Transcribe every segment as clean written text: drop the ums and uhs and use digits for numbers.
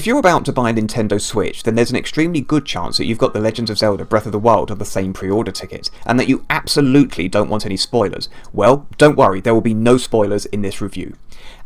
If you're about to buy a Nintendo Switch, then there's an extremely good chance that you've got the Legend of Zelda Breath of the Wild on the same pre-order ticket, and that you absolutely don't want any spoilers. Well, don't worry, there will be no spoilers in this review.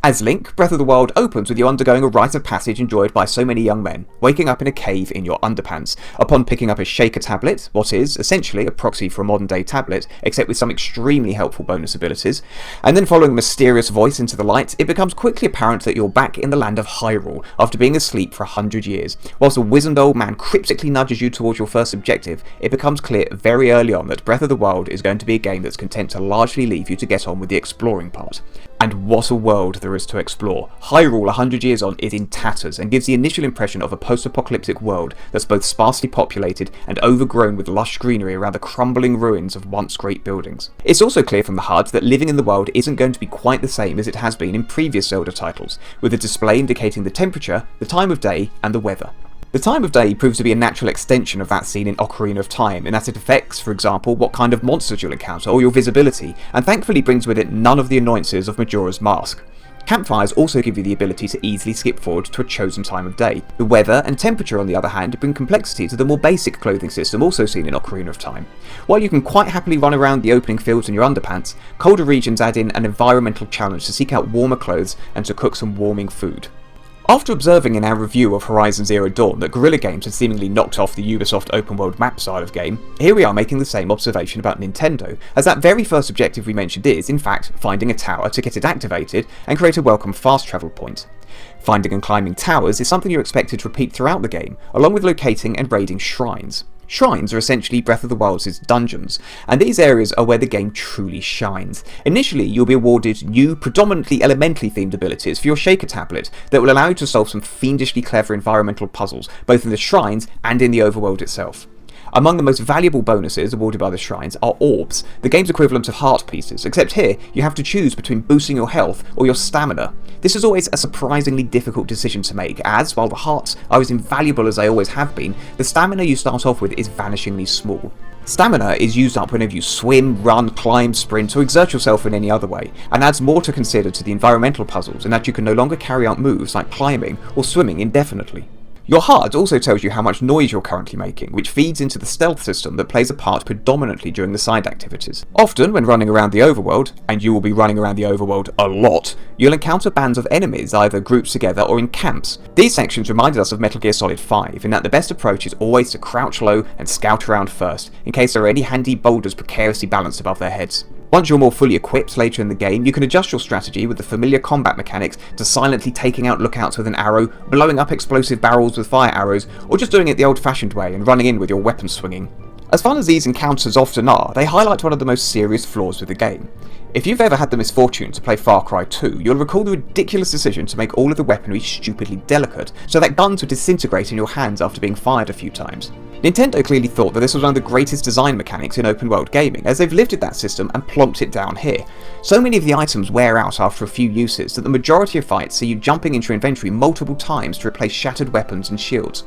As Link, Breath of the Wild opens with you undergoing a rite of passage enjoyed by so many young men, waking up in a cave in your underpants, upon picking up a shaker tablet, what is essentially a proxy for a modern day tablet, except with some extremely helpful bonus abilities, and then following a mysterious voice into the light, it becomes quickly apparent that you're back in the land of Hyrule after being asleep for 100 years. Whilst a wizened old man cryptically nudges you towards your first objective, it becomes clear very early on that Breath of the Wild is going to be a game that's content to largely leave you to get on with the exploring part. And what a world there is to explore. Hyrule 100 years on is in tatters and gives the initial impression of a post-apocalyptic world that's both sparsely populated and overgrown with lush greenery around the crumbling ruins of once great buildings. It's also clear from the HUD that living in the world isn't going to be quite the same as it has been in previous Zelda titles, with a display indicating the temperature, the time of day, and the weather. The time of day proves to be a natural extension of that seen in Ocarina of Time, in that it affects, for example, what kind of monsters you'll encounter or your visibility, and thankfully brings with it none of the annoyances of Majora's Mask. Campfires also give you the ability to easily skip forward to a chosen time of day. The weather and temperature, on the other hand, bring complexity to the more basic clothing system also seen in Ocarina of Time. While you can quite happily run around the opening fields in your underpants, colder regions add in an environmental challenge to seek out warmer clothes and to cook some warming food. After observing in our review of Horizon Zero Dawn that Guerrilla Games had seemingly knocked off the Ubisoft open world map style of game, here we are making the same observation about Nintendo, as that very first objective we mentioned is, in fact, finding a tower to get it activated and create a welcome fast travel point. Finding and climbing towers is something you're expected to repeat throughout the game, along with locating and raiding shrines. Shrines are essentially Breath of the Wild's dungeons, and these areas are where the game truly shines. Initially, you'll be awarded new, predominantly elementally themed abilities for your shaker tablet that will allow you to solve some fiendishly clever environmental puzzles, both in the shrines and in the overworld itself. Among the most valuable bonuses awarded by the shrines are orbs, the game's equivalent of heart pieces, except here you have to choose between boosting your health or your stamina. This is always a surprisingly difficult decision to make, as while the hearts are as invaluable as they always have been, the stamina you start off with is vanishingly small. Stamina is used up whenever you swim, run, climb, sprint, or exert yourself in any other way, and adds more to consider to the environmental puzzles in that you can no longer carry out moves like climbing or swimming indefinitely. Your HUD also tells you how much noise you're currently making, which feeds into the stealth system that plays a part predominantly during the side activities. Often, when running around the overworld, and you will be running around the overworld a lot, you'll encounter bands of enemies either grouped together or in camps. These sections reminded us of Metal Gear Solid 5, in that the best approach is always to crouch low and scout around first, in case there are any handy boulders precariously balanced above their heads. Once you're more fully equipped later in the game, you can adjust your strategy with the familiar combat mechanics to silently taking out lookouts with an arrow, blowing up explosive barrels with fire arrows, or just doing it the old-fashioned way and running in with your weapon swinging. As fun as these encounters often are, they highlight one of the most serious flaws with the game. If you've ever had the misfortune to play Far Cry 2, you'll recall the ridiculous decision to make all of the weaponry stupidly delicate, so that guns would disintegrate in your hands after being fired a few times. Nintendo clearly thought that this was one of the greatest design mechanics in open world gaming, as they've lifted that system and plonked it down here. So many of the items wear out after a few uses that the majority of fights see you jumping into your inventory multiple times to replace shattered weapons and shields.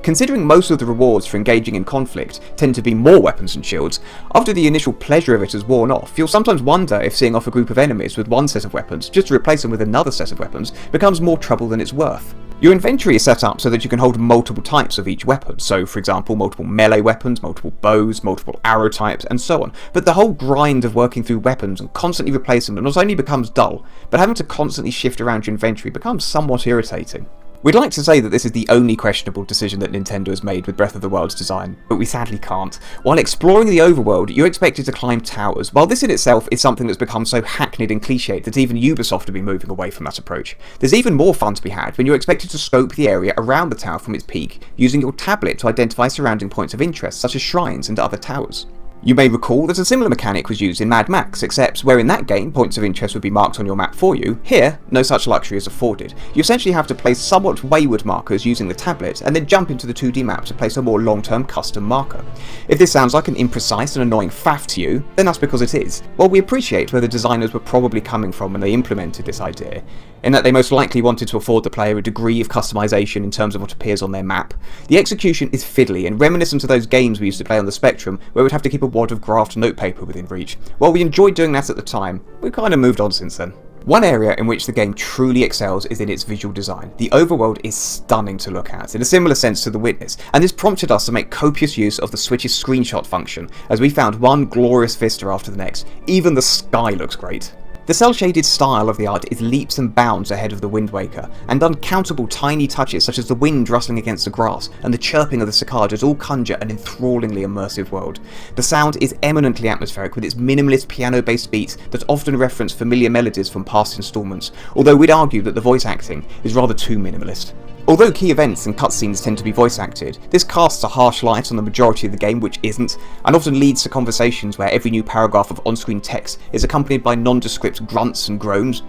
Considering most of the rewards for engaging in conflict tend to be more weapons and shields, after the initial pleasure of it has worn off, you'll sometimes wonder if seeing off a group of enemies with one set of weapons just to replace them with another set of weapons becomes more trouble than it's worth. Your inventory is set up so that you can hold multiple types of each weapon, so for example multiple melee weapons, multiple bows, multiple arrow types, and so on, but the whole grind of working through weapons and constantly replacing them not only becomes dull, but having to constantly shift around your inventory becomes somewhat irritating. We'd like to say that this is the only questionable decision that Nintendo has made with Breath of the Wild's design, but we sadly can't. While exploring the overworld, you're expected to climb towers, while this in itself is something that's become so hackneyed and cliched that even Ubisoft have been moving away from that approach. There's even more fun to be had when you're expected to scope the area around the tower from its peak, using your tablet to identify surrounding points of interest such as shrines and other towers. You may recall that a similar mechanic was used in Mad Max, except where in that game points of interest would be marked on your map for you, here no such luxury is afforded. You essentially have to place somewhat wayward markers using the tablet, and then jump into the 2D map to place a more long-term custom marker. If this sounds like an imprecise and annoying faff to you, then that's because it is. While we appreciate where the designers were probably coming from when they implemented this idea, in that they most likely wanted to afford the player a degree of customization in terms of what appears on their map, the execution is fiddly and reminiscent of those games we used to play on the Spectrum where we'd have to keep a wad of graphed notepaper within reach. While we enjoyed doing that at the time, we've kind of moved on since then. One area in which the game truly excels is in its visual design. The overworld is stunning to look at, in a similar sense to The Witness, and this prompted us to make copious use of the Switch's screenshot function, as we found one glorious vista after the next. Even the sky looks great. The cel-shaded style of the art is leaps and bounds ahead of the Wind Waker, and uncountable tiny touches such as the wind rustling against the grass and the chirping of the cicadas all conjure an enthrallingly immersive world. The sound is eminently atmospheric with its minimalist piano-based beats that often reference familiar melodies from past installments, although we'd argue that the voice acting is rather too minimalist. Although key events and cutscenes tend to be voice acted, this casts a harsh light on the majority of the game which isn't, and often leads to conversations where every new paragraph of on-screen text is accompanied by nondescript grunts and groans.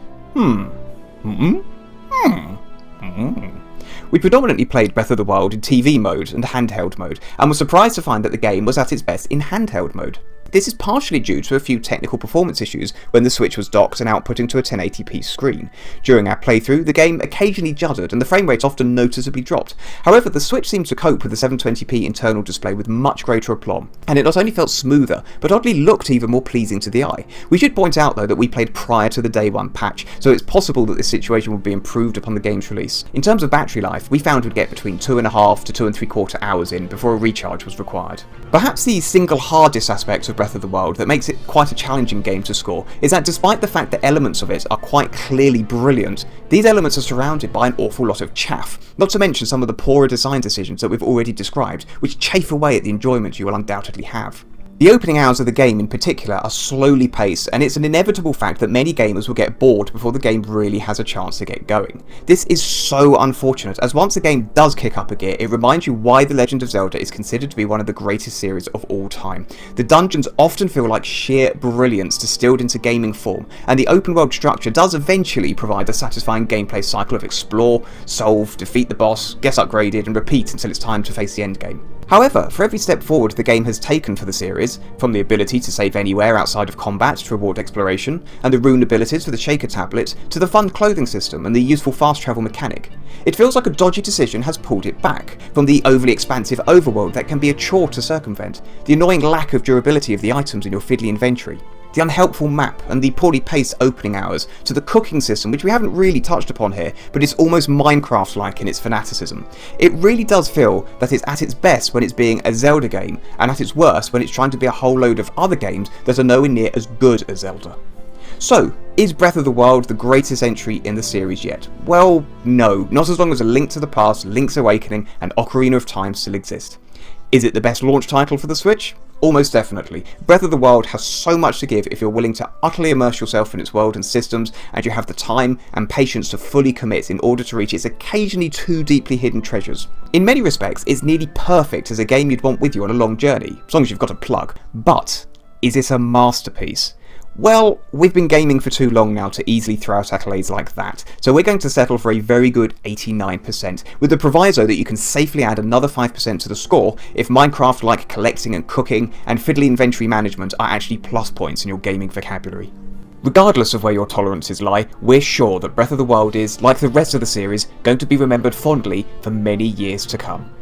We predominantly played Breath of the Wild in TV mode and handheld mode, and were surprised to find that the game was at its best in handheld mode. This is partially due to a few technical performance issues when the Switch was docked and outputting to a 1080p screen. During our playthrough, the game occasionally juddered and the frame rate often noticeably dropped. However, the Switch seemed to cope with the 720p internal display with much greater aplomb, and it not only felt smoother, but oddly looked even more pleasing to the eye. We should point out though that we played prior to the day one patch, so it's possible that this situation would be improved upon the game's release. In terms of battery life, we found we'd get between 2.5 to 2.75 hours in before a recharge was required. Perhaps the single hardest aspect of Breath of the Wild that makes it quite a challenging game to score is that despite the fact that elements of it are quite clearly brilliant, these elements are surrounded by an awful lot of chaff, not to mention some of the poorer design decisions that we've already described, which chafe away at the enjoyment you will undoubtedly have. The opening hours of the game in particular are slowly paced, and it's an inevitable fact that many gamers will get bored before the game really has a chance to get going. This is so unfortunate, as once the game does kick up a gear, it reminds you why The Legend of Zelda is considered to be one of the greatest series of all time. The dungeons often feel like sheer brilliance distilled into gaming form, and the open world structure does eventually provide a satisfying gameplay cycle of explore, solve, defeat the boss, get upgraded, and repeat until it's time to face the endgame. However, for every step forward the game has taken for the series, from the ability to save anywhere outside of combat to reward exploration, and the rune abilities for the Shaker tablet, to the fun clothing system and the useful fast travel mechanic, it feels like a dodgy decision has pulled it back, from the overly expansive overworld that can be a chore to circumvent, the annoying lack of durability of the items in your fiddly inventory, the unhelpful map and the poorly paced opening hours, to the cooking system which we haven't really touched upon here, but is almost Minecraft-like in its fanaticism. It really does feel that it's at its best when it's being a Zelda game, and at its worst when it's trying to be a whole load of other games that are nowhere near as good as Zelda. So, is Breath of the Wild the greatest entry in the series yet? Well, no, not as long as A Link to the Past, Link's Awakening and Ocarina of Time still exist. Is it the best launch title for the Switch? Almost definitely. Breath of the Wild has so much to give if you're willing to utterly immerse yourself in its world and systems, and you have the time and patience to fully commit in order to reach its occasionally too deeply hidden treasures. In many respects, it's nearly perfect as a game you'd want with you on a long journey, as long as you've got a plug. But, is it a masterpiece? Well, we've been gaming for too long now to easily throw out accolades like that, so we're going to settle for a very good 89%, with the proviso that you can safely add another 5% to the score if Minecraft-like collecting and cooking and fiddly inventory management are actually plus points in your gaming vocabulary. Regardless of where your tolerances lie, we're sure that Breath of the Wild is, like the rest of the series, going to be remembered fondly for many years to come.